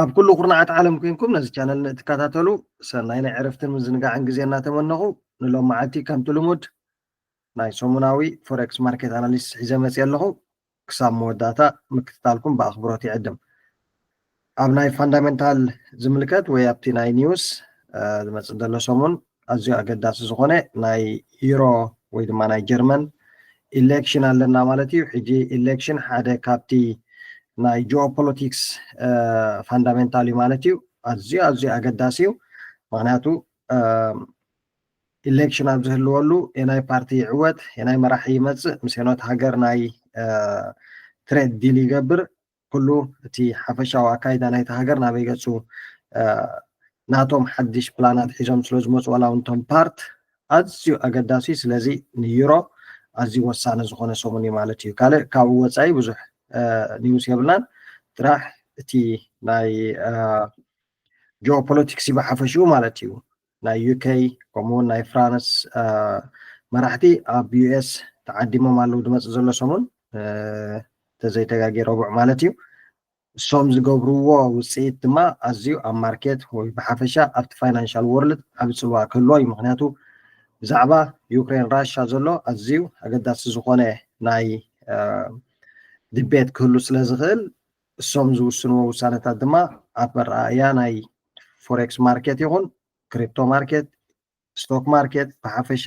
ኣብ ኩሉ ቁርናዓት ዓለም ኮይንኩም ነዚ ቻነል እትከታተሉ ሰናይ ዕረፍትን ምዝንጋዕን ግዜ እናተመነኹ ንሎም መዓልቲ ከምቲ ልሙድ ናይ ሰሙናዊ ፎሬክስ ማርኬት ኣናሊስት ሒዘ መፅእ ኣለኹ ክሳብ መወዳእታ ምክትታልኩም ብኣኽብሮት ይዕድም ኣብ ናይ ፋንዳሜንታል ዝምልከት ወይ ኣብቲ ናይ ኒውስ ዝመፅእ ዘሎ ሰሙን ኣዝዩ ኣገዳሲ ዝኾነ ናይ ዩሮ ወይ ድማ ናይ ጀርመን ኢሌክሽን ኣለና ማለት እዩ ሕጂ ኢሌክሽን ሓደ ካብቲ ናይ ጂኦፖለቲክስ ፋንዳሜንታል እዩ ማለት እዩ ኣዝዩ ኣገዳሲ እዩ ምክንያቱ ኢሌክሽን ኣብ ዝህልወሉ የናይ ፓርቲ ይዕወት የናይ መራሒ ይመፅእ ምስ ሄኖት ሃገር ናይ ትሬድ ዲል ይገብር ኩሉ እቲ ሓፈሻዊ ኣካይዳ ናይቲ ሃገር ናበይ ገፁ ናቶም ሓድሽ ፕላናት ሒዞም ስለ ዝመፁ ዋላ እውነቶም ፓርት ኣዝዩ ኣገዳሲ ስለዚ ንዩሮ ኣዝዩ ወሳኒ ዝኾነ ሰሙን እዩ ማለት እዩ ካልእ ካብኡ ወፃኢ ብዙሕ ኒውስ የብልናን ጥራሕ እቲ ናይ ጂኦፖለቲክስ ብሓፈሽኡ ማለት እዩ ናይ ዩኬ ከምኡውን ናይ ፍራንስ መራሕቲ ኣብ ዩኤስ ተዓዲሞም ኣለዉ ድመፅእ ዘሎ ሰሙን ተዘይተጋጊ ረቡዕ ማለት እዩ እሶም ዝገብርዎ ውፅኢት ድማ ኣዝዩ ኣብ ማርኬት ወይ ብሓፈሻ ኣብቲ ፋይናንሻል ወርልድ ዓብ ፅልዋ ክህልዎ እዩ ምክንያቱ ብዛዕባ ዩክሬን ራሻ ዘሎ ኣዝዩ ኣገዳሲ ዝኾነ ናይ ድቤት ክህሉ ስለ ዝኽእል እሶም ዝውስንዎ ውሳነታት ድማ ኣብ መረኣያ ናይ ፎሬክስ ማርኬት ይኹን ክሪፕቶ ማርኬት ስቶክ ማርኬት ብሓፈሻ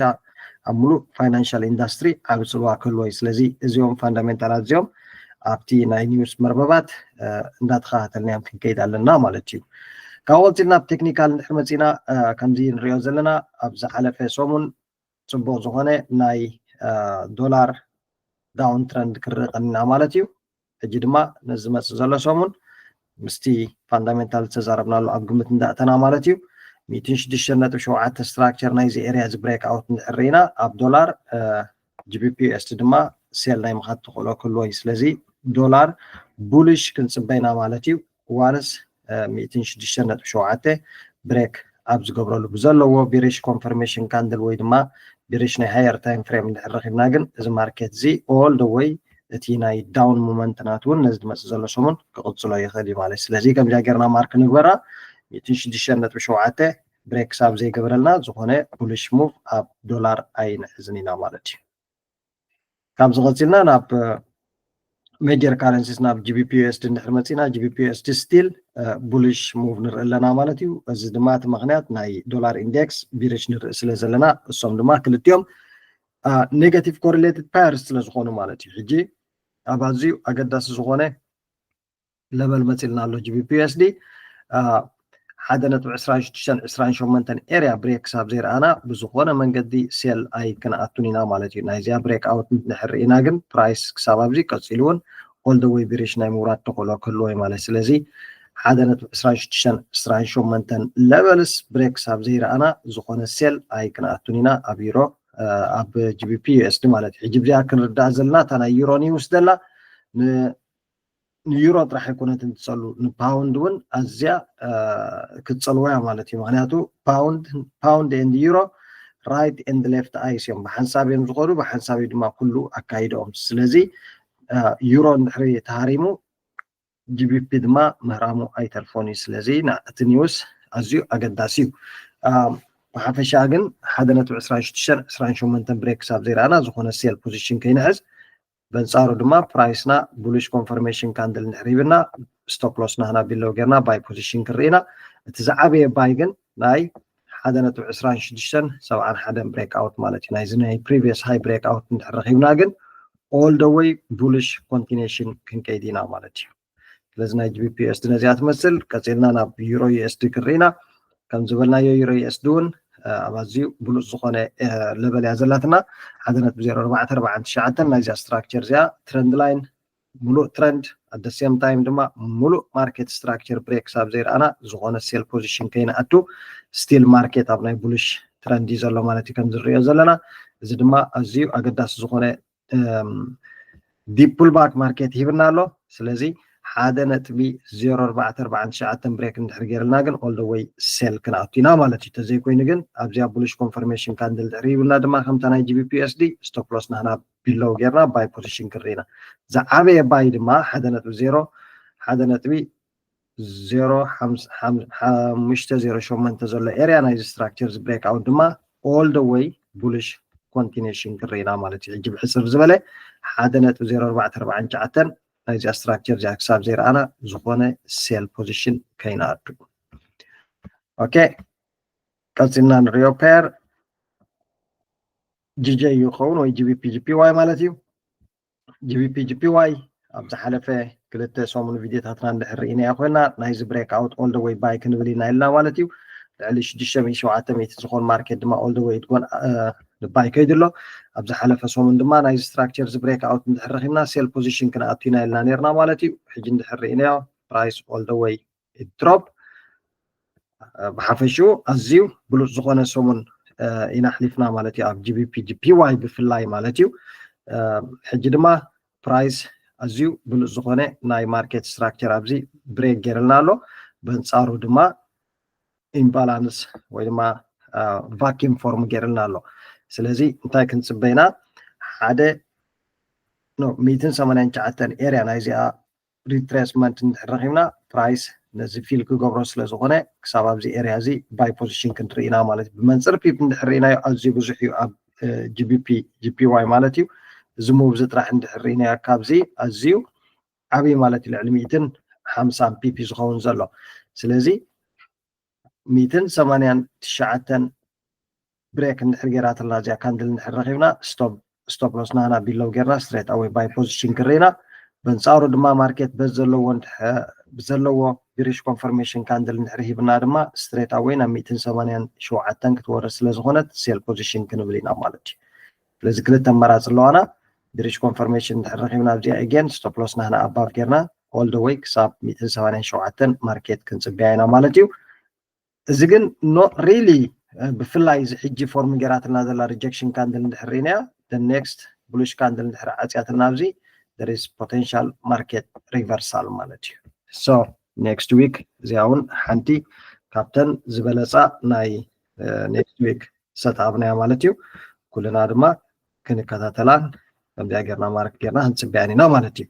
ኣብ ሙሉእ ፋይናንሻል ኢንዳስትሪ ዓብ ፅልዋ ክህልዎ እዩ ስለዚ እዚኦም ፋንዳሜንታላት እዚኦም ኣብቲ ናይ ኒውስ መርበባት እንዳተኸታተልናዮም ክንከይድ ኣለና ማለት እዩ ካብ ወልፂና ኣብ ቴክኒካል ንድሕር መፂና ከምዚ ንሪኦ ዘለና ኣብ ዝሓለፈ ሰሙን ፅቡቅ ዝኾነ ናይ ዶላር ዳውን ትረንድ ክርኢ ቀኒና ማለት እዩ ሕጂ ድማ ነዚ መፅእ ዘሎ ሰሙን ምስቲ ፋንዳሜንታል ዝተዛረብናሉ ኣብ ግምት እንዳእተና ማለት እዩ 106.7 ስትራክቸር ናይዚ ኤርያ ዚ ብሬክ ኣውት ንድሕር ኢና ኣብ ዶላር ጂቢፒ ዩኤስዲ ድማ ሴል ናይ ምኻድ ተኽእሎ ክህልዎ እዩ ስለዚ ዶላር ቡልሽ ክንፅበይና ማለት እዩ ዋንስ 106.7 ብሬክ ኣብ ዝገብረሉ ብዘለዎ ቢሪሽ ኮንፈርሜሽን ካንድል ወይ ድማ ቢሪሽ ናይ ሃየር ታይም ፍሬም እንድሕር ረኺብና ግን እዚ ማርኬት እዚ ኦል ደ ወይ እቲ ናይ ዳውን ሞመንትናት እውን ነዚ ዝመፅእ ዘሎ ሰሙን ክቕፅሎ ይኽእል እዩ ማለት ስለዚ ከምዚኣ ጌርና ማርክ ንግበራ 106.7 ብሬክ ሳብ ዘይገበረልና ዝኾነ ቡልሽ ሙቭ ኣብ ዶላር ኣይንሕዝን ኢና ማለት እዩ ካብዚ ቀፂልና ናብ ሜጀር ካረንሲስ ናብ ጂቢፒ ዩኤስዲ እንድሕር መፂና ጂቢፒ ዩኤስዲ ስቲል ቡልሽ ሙቭ ንርኢ ኣለና ማለት እዩ እዚ ድማ እቲ ምክንያት ናይ ዶላር ኢንዴክስ ቢሪሽ ንርኢ ስለ ዘለና እሶም ድማ ክልቲኦም ኔጋቲቭ ኮሪሌትድ ፓየርስ ስለ ዝኾኑ ማለት እዩ ሕጂ ኣብ ኣዝዩ ኣገዳሲ ዝኾነ ለበል መፂልና ኣሎ ጂቢፒ ዩኤስዲ 1.2628 ኤርያ ብሬክ ሳብ ዘይረኣና ብዝኾነ መንገዲ ሴል ኣይ ክንኣቱን ኢና ማለት እዩ ናይዚኣ ብሬክ ኣውት ንድሕር ኢና ግን ፕራይስ ክሳብ ኣብዚ ቀፂሉ እውን ኦል ደ ዌይ ቢሪሽ ናይ ምውራድ ተኽእሎ ክህልዎ እዩ ማለት ስለዚ 1.2628 ለበልስ ብሬክ ሳብ ዘይረኣና ዝኾነ ሴል ኣይ ክንኣቱን ኢና ኣብ ዩሮ ኣብ ጂቢፒ ዩኤስዲ ማለት እዩ ሕጂ ብዚኣ ክንርዳእ ዘለና እታ ናይ ዩሮ ኒውስ ዘላ ንዩሮ ጥራሕ ኣይኮነት እንትፀሉ ንፓውንድ እውን ኣዝያ ክትፀልወያ ማለት እዩ ምክንያቱ ፓውንድ ኤንድ ዩሮ ራይት ኤንድ ሌፍት ኣይስ እዮም ብሓንሳብ እዮም ዝኸዱ ብሓንሳብ ድማ ኩሉ ኣካይዶም ስለዚ ዩሮ እንድሕሪ ተሃሪሙ ጂቢፒ ድማ ምህራሙ ኣይተርፎን እዩ ስለዚ እቲ ኒውስ ኣዝዩ ኣገዳሲ እዩ ብሓፈሻ ግን 1.2628 ብሬክ ሳብ ዘይረኣና ዝኾነ ሴል ፖዚሽን ከይንሕዝ በንፃሩ ድማ ፕራይስና ቡሊሽ ኮንፈርሜሽን ካንድል እንድሕር ሂብና ስቶፕ ሎስና ህና ቢለው ጌርና ባይ ፖዚሽን ክርኢና እቲ ዝዓበየ ባይ ግን ናይ 1.2671 ብሬክ ኣውት ማለት እዩ ናይዚ ናይ ፕሪቪየስ ሃይ ብሬክ ኣውት እንድሕር ረኺብና ግን ኦል ደ ዌይ ቡሊሽ ኮንቲኒሽን ክንከይድ ኢና ማለት እዩ ስለዚ ናይ ጂቢፒ ዩኤስዲ ነዚኣ ትመስል ቀፂልና ናብ ዩሮ ዩኤስዲ ክርኢና ከም ዝበልናዮ ዩሮ ዩኤስዲ እውን ኣብ ኣዝዩ ብሉፅ ዝኾነ ለበል እያ ዘላትና 1.0449 ናይዚኣ ስትራክቸር እዚኣ ትረንድ ላይን ሙሉእ ትረንድ ኣት ደ ሴም ታይም ድማ ሙሉእ ማርኬት ስትራክቸር ብሬክ ሳብ ዘይረኣና ዝኾነ ሴል ፖዚሽን ከይንኣቱ ስቲል ማርኬት ኣብ ናይ ቡልሽ ትረንድ እዩ ዘሎ ማለት እዩ ከም ዝሪኦ ዘለና እዚ ድማ ኣዝዩ ኣገዳሲ ዝኾነ ዲፕ ፑልባክ ማርኬት ሂብና ኣሎ ስለዚ 1.0449 ብሬክ እንድሕር ጌርልና ግን ኦል ደ ዌይ ሴል ክንኣቱ ኢና ማለት እዩ ተዘይኮይኑ ግን ኣብዚኣ ቡሊሽ ኮንፈርሜሽን ካንድል ድሕሪ ይብልና ድማ ከምታ ናይ ጂቢፒ ዩኤስዲ ስቶፕ ሎስ ናህና ቢለው ጌርና ባይ ፖዚሽን ክርኢና ዝዓበየ ባይ ድማ 1.0 0.508 ዘሎ ኤሪያ ናይዚ ስትራክቸርስ ብሬክ ኣውት ድማ all the way bullish continuation ክርኢና ማለት እዩ። ሕጂ ብሕፅር ዝበለ 1.0449 ናይዚ ስትራክቸር እዚኣ ክሳብ ዘይረኣና ዝኾነ ሴል ፖዚሽን ከይንኣቱ። ኦኬ ቀፂልና ንሪኦ ፔር ጂጄ ይኸውን ወይ ጂቢፒ ጂፒዋይ ማለት እዩ። ጂቢፒ ጂፒዋይ ኣብ ዝሓለፈ ክልተ ሰሙን ቪድዮታትና እንድሕር ርኢናዮ ኮይና ናይዚ ብሬክ ኣውት ኦል ደ ዌይ ባይ ክንብል ኢና ኢልና ማለት እዩ። ልዕሊ 6,700 ዝኾን ማርኬት ድማ ኦል ደ ዌይ ትኮን ባይ ከይድ ኣሎ። ኣብ ዝሓለፈ ሰሙን ድማ ናይዚ ስትራክቸር ብሬክ ኣውት እንድሕር ረኺብና ሴል ፖዚሽን ክንኣቱ ኢና ኢልና ነርና ማለት እዩ። ሕጂ እንድሕር ርኢናዮ ፕራይስ ኦል ደ ዌይ ድሮፕ ብሓፈሽኡ ኣዝዩ ብሉፅ ዝኾነ ሰሙን ኢና ሕሊፍና ማለት እዩ ኣብ ጂቢፒ ጂፒዋይ ብፍላይ ማለት እዩ። ሕጂ ድማ ፕራይስ ኣዝዩ ብሉፅ ዝኾነ ናይ ማርኬት ስትራክቸር ኣብዚ ብሬክ ገይርልና ኣሎ። በንፃሩ ድማ ኢምባላንስ ወይ ድማ ቫኪም ፎርም ገይርልና ኣሎ። ስለዚ እንታይ ክንፅበይና ሓደ 189 ኤርያ ናይዚኣ ሪትሬስመንት እንድሕር ረኺብና ፕራይስ ነዚ ፊል ክገብሮ ስለዝኾነ ክሳብ ኣብዚ ኤርያ እዚ ባይ ፖዚሽን ክንርኢና ማለት እዩ። ብመንፅር ፒፕ እንድሕር ርኢናዮ ኣዝዩ ብዙሕ እዩ ኣብ ጂቢፒ ጂፒዋይ ማለት እዩ። እዚ ሙቭ ጥራሕ እንድሕር ርኢናዮ ካብዚ ኣዝዩ ዓብይ ማለት እዩ። ልዕሊ 150 ፒፒ ዝኸውን ዘሎ ስለዚ 189 ብሬክ እንድሕር ጌራትልና እዚኣ ካንድል እንድሕር ረኺብና ስቶፕ ሎስ ናህና ቢሎው ጌርና ስትሬት ኣወይ ባይ ፖዚሽን ክርኢና በንፃሩ ድማ ማርኬት ብዘለዎ ቢሪሽ ኮንፈርሜሽን ካንድል እንድሕር ሂብና ድማ ስትሬት ኣወይ ናብ 187 ክትወርድ ስለዝኾነት ሴል ፖዚሽን ክንብል ኢና ማለት እዩ። ስለዚ ክልተ ኣማራፂ ኣለዋና ቢሪሽ ኮንፈርሜሽን እንድሕር ረኺብና ኣብዚኣ ኤጌን ስቶፕ ሎስ ናህና ኣባብ ጌርና ኦል ደ ዌይ ክሳብ 187 ማርኬት ክንፅበያ ኢና ማለት እዩ። እዚ ግን ኖ ሪሊ ብፍላይ እዚ ሕጂ ፎርም ጌራትና ዘላ ሪጀክሽን ካንድል እንድሕር ርኢናያ ኔክስት ብሉሽ ካንድል እንድሕር ዓፅያትና ኣብዚ there is potential market reversal ማለት እዩ። so next week እዚኣ እውን ሓንቲ ካብተን ዝበለፃ ናይ next week ሰጣብናያ ማለት እዩ። ኩልና ድማ ክንከታተላን ከምዚኣ ጌርና ማርክ ጌርና ክንፅበያን ኢና ማለት እዩ።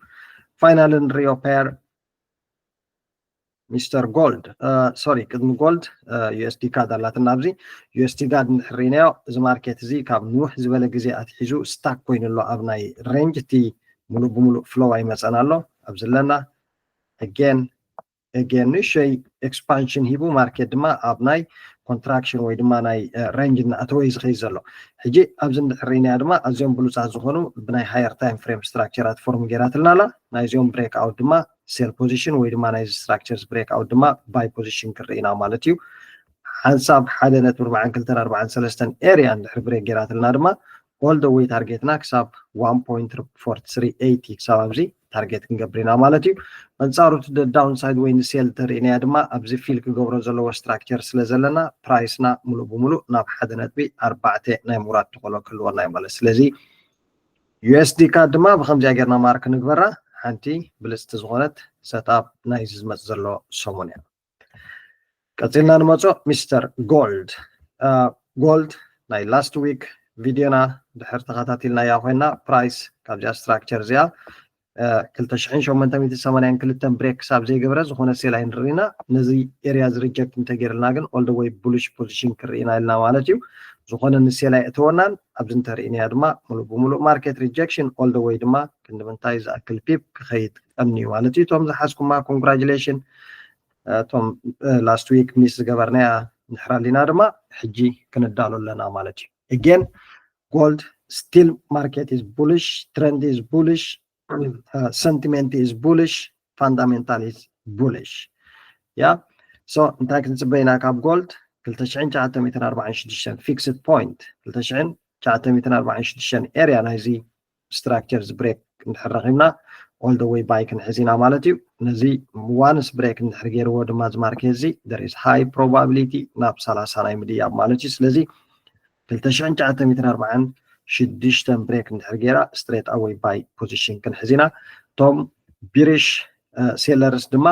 ፋይናል ንሪኦ ፔር ሚስተር ጎልድ ሶሪ ቅድሚ ጎልድ ዩኤስዲ ካድ ኣላትና ኣብዚ ዩኤስዲ ካድ እንድሕር ርኢናዮ እዚ ማርኬት እዚ ካብ ንውሕ ዝበለ ግዜ ኣትሒዙ ስታክ ኮይኑ ኣሎ ኣብ ናይ ሬንጅ እቲ ሙሉእ ብሙሉእ ፍሎው ኣይመፀን ኣሎ ኣብ ዘለና ኣጌን ንእሽተይ ኤክስፓንሽን ሂቡ ማርኬት ድማ ኣብ ናይ ኮንትራክሽን ወይ ድማ ናይ ሬንጅ እናኣተወ እዩ ዝኸይድ ዘሎ። ሕጂ ኣብዚ እንድሕር ርኢናያ ድማ ኣዝዮም ብሉፃት ዝኾኑ ብናይ ሃየር ታይም ፍሬም ስትራክቸራት ፎርም ጌራትልና ኣላ ናይዚኦም ብሬክ ኣውት ድማ ሴል ፖዚሽን ወይ ድማ ናይዚ ስትራክቸርስ ብሬክ ኣውት ድማ ባይ ፖዚሽን ክርኢና ማለት እዩ። ሓንሳብ 1.4243 ኤርያ እንድሕር ብሬክ ጌራትልና ድማ ኦል ደ ዌይ ታርጌትና ክሳብ 1.4380 ክሳብ ኣብዚ ታርጌት ክንገብር ኢና ማለት እዩ። መንፃሩ ዳውንሳይድ ወይ ንሴል ተርኢናያ ድማ ኣብዚ ፊል ክገብሮ ዘለዎ ስትራክቸር ስለ ዘለና ፕራይስና ሙሉእ ብሙሉእ ናብ 1.4 ናይ ሙራድ ተቆሎ ክህልወና እዩ ማለት ስለዚ ዩኤስዲ ካድ ድማ ብከምዚኣ ጌርና ማርክ ንግበራ ሓንቲ ብልፅቲ ዝኾነት ሰትኣፕ ናይ ዝመፅ ዘሎ ሰሙን እያ። ቀፂልና ንመፅኦ ሚስተር ጎልድ ጎልድ ናይ ላስት ዊክ ቪድዮና ድሕር ተኸታቲልናያ ኮይና ፕራይስ ካብዚኣ ስትራክቸር እዚኣ 2882 ብሬክ ክሳብ ዘይገበረ ዝኾነ ሴል ኣይንርኢና ነዚ ኤርያ ዝሪጀክት እንተገይርልና ግን ኦል ደ ዌይ ቡሊሽ ፖዚሽን ክርኢና ኢልና ማለት እዩ። ዝኾነ ንሴል ኣይእትወናን ኣብዚ እንተርኢናያ ድማ ሙሉእ ብሙሉእ ማርኬት ሪጀክሽን ኦል ደ ዌይ ድማ ክንምንታይ ዝኣክል ፒፕ ክኸይድ ጠምኒ እዩ ማለት እዩ። እቶም ዝሓዝኩማ ኮንግራጁሌሽን እቶም ላስት ዊክ ሚስ ዝገበርናያ ንሕራሊና ድማ ሕጂ ክንዳሎ ኣለና ማለት እዩ። again gold still market is bullish, trend is bullish, sentiment is bullish, fundamental is bullish. Yeah, so እንታይ ክንፅበይና ካብ ጎልድ 2946 fixed point 2946 ኤርያ ናይዚ ስትራክቸርስ ብሬክ እንድሕር ረኺብና ኦል ደ ዌይ ባይ ክንሕዝ ኢና ማለት እዩ። ነዚ ዋንስ ብሬክ እንድሕር ገይርዎ ድማ እዚ ማርኬት እዚ there is high probability ናብ 30 ናይ ምድያብ ማለት እዩ። ስለዚ 2946 ብሬክ እንድሕር ገይራ ስትሬት ኣወይ ባይ ፖዚሽን ክንሕዝ ኢና። እቶም ቢሪሽ ሴለርስ ድማ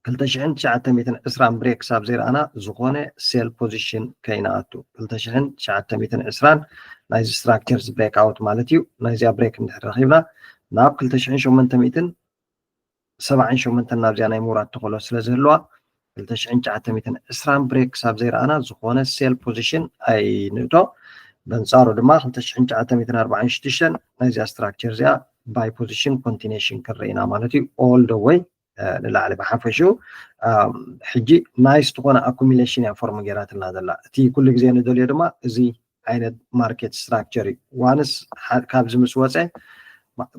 2920 ብሬክ ክሳብ ዘይረኣና ዝኾነ ሴል ፖዚሽን ከይንኣቱ 2920 ናይዚ ስትራክቸርስ ብሬክ ኣውት ማለት እዩ። ናይዚኣ ብሬክ እንድሕር ረኺብና ናብ 2800 78 ናብዚያ ናይ ምውራድ ተኸሎ ስለ ዝህልዋ 2920 ብሬክ ክሳብ ዘይረኣና ዝኾነ ሴል ፖዚሽን ኣይንእቶ በንፃሩ ድማ 2946 ናይዚኣ ስትራክቸር እዚኣ ባይ ፖዚሽን ኮንቲኔሽን ክንርኢና ማለት እዩ ኦል ደ ወይ ንላዕሊ ብሓፈሽኡ ሕጂ ናይስ ዝኾነ ኣኩሚሌሽን እያ ፎርም ጌራትና ዘላ እቲ ኩሉ ግዜ ንደልዮ ድማ እዚ ዓይነት ማርኬት ስትራክቸር እዩ ዋንስ ካብዚ ምስ ወፀ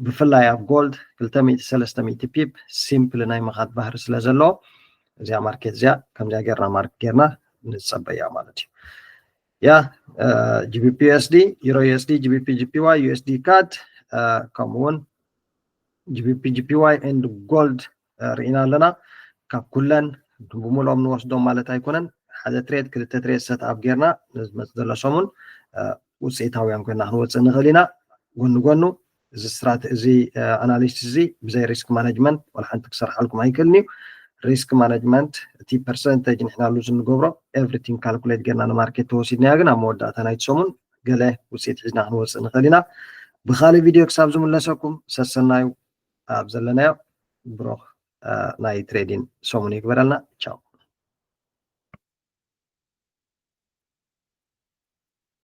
ብፍላይ ኣብ ጎልድ 200-300 ፒፕ ሲምፕል ናይ ምኻድ ባህሪ ስለ ዘለዎ እዚኣ ማርኬት እዚኣ ከምዚኣ ጌርና ማርክ ጌርና ንፀበያ ማለት እዩ ያ GBP USD Euro USD GBP GPY USD CAD ከምኡውን GBP GPY and gold ርኢና ኣለና ካብ ኩለን ብምሎም ንወስዶም ማለት ኣይኮነን ሓደ ትሬድ ክልተ ትሬድ ሰት ኣብ ጌርና ንዝመፅ ዘሎ ሰሙን ውፅኢታውያን ኮይና ክንወፅእ ንኽእል ኢና ጎኑ ጎኑ እዚ ኣናሊሲስ እዚ ብዘይ ሪስክ ማኔጅመንት ወላ ሓንቲ ክሰርሓልኩም ኣይክእልን እዩ ሪስክ ማኔጅመንት እቲ ፐርሰንቴጅ ንሕና ሉዝ ንገብሮ ኤቭሪቲንግ ካልኩሌት ጌርና ንማርኬት ተወሲድናያ ግን ኣብ መወዳእታ ናይቲ ሰሙን ገለ ውፅኢት ሒዝና ክንወፅእ ንኽእል ኢና ብካሊእ ቪድዮ ክሳብ ዝምለሰኩም ሰሰናዩ ኣብ ዘለናዮ ብሮኽ ናይ ትሬዲንግ ሰሙን ይግበረልና ቻው